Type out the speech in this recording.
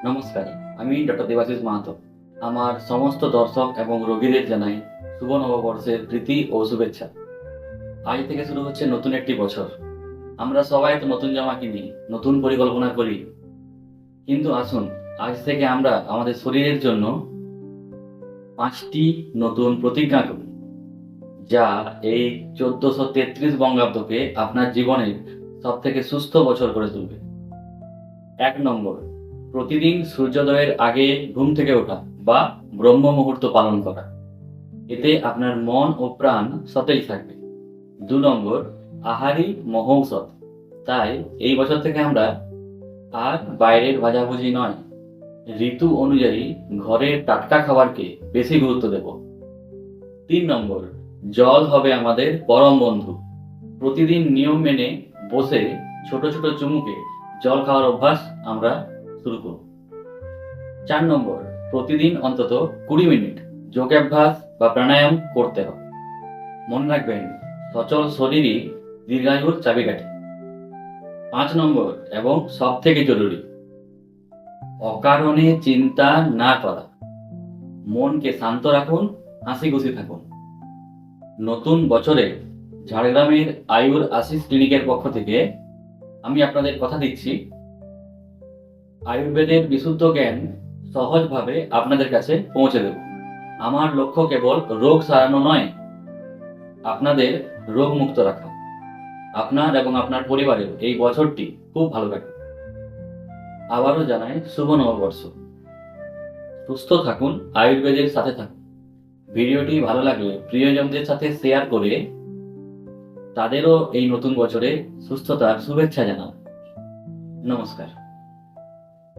নমস্কার, আমি ডক্টর দেবাশিস মাহাতো। আমার সমস্ত দর্শক এবং রোগীদের জানাই শুভ নববর্ষের প্রীতি ও শুভেচ্ছা। আজ থেকে শুরু হচ্ছে নতুন একটি বছর। আমরা সবাই তো নতুন জামা কিনি, নতুন পরিকল্পনা করি। কিন্তু আসুন, আজ থেকে আমরা আমাদের শরীরের জন্য 5টি নতুন প্রতিজ্ঞা করি, যা এই 1433 বঙ্গাব্দকে আপনার জীবনের সবথেকে সুস্থ বছর করে তুলবে। 1 নম্বর, প্রতিদিন সূর্যোদয়ের আগে ঘুম থেকে ওঠা বা ব্রহ্ম মুহূর্ত পালন করা। এতে আপনার মন ও প্রাণ সতেজ থাকবে। 2 নম্বর, আহারই মহৌষধ। তাই এই বছর থেকে আমরা আর বাইরের ভাজাভুজি নয়, ঋতু অনুযায়ী ঘরের টাটকা খাবারকে বেশি গুরুত্ব দেব। 3 নম্বর, জল হবে আমাদের পরম বন্ধু। প্রতিদিন নিয়ম মেনে বসে ছোট ছোট চুমুকে জল খাওয়ার অভ্যাস আমরা শুরু করব। 4 নম্বর, প্রতিদিন অন্তত 20 মিনিট যোগাভ্যাস বা প্রাণায়াম করতে হবে। মনে রাখবেন, সচল শরীরই দীর্ঘায়ুর চাবিকাঠি। 5 নম্বর এবং সব থেকে জরুরি, অকারণে চিন্তা না করা। মনকে শান্ত রাখুন, হাসি খুশি থাকুন। নতুন বছরে ঝাড়গ্রামের আয়ুর আশিস ক্লিনিকের পক্ষ থেকে আমি আপনাদের কথা দিচ্ছি, আয়ুর্বেদের বিশুদ্ধ জ্ঞান সহজভাবে আপনাদের কাছে পৌঁছে দেব। আমার লক্ষ্য কেবল রোগ সারানো নয়, আপনাদের রোগ মুক্ত রাখা। আপনার এবং আপনার পরিবারের এই বছরটি খুব ভালো কাটুক। আবারও জানাই শুভ নববর্ষ। সুস্থ থাকুন, আয়ুর্বেদের সাথে থাকুন। ভিডিওটি ভালো লাগলে প্রিয়জনদের সাথে শেয়ার করে তাদেরও এই নতুন বছরে সুস্থতার শুভেচ্ছা জানান। নমস্কার।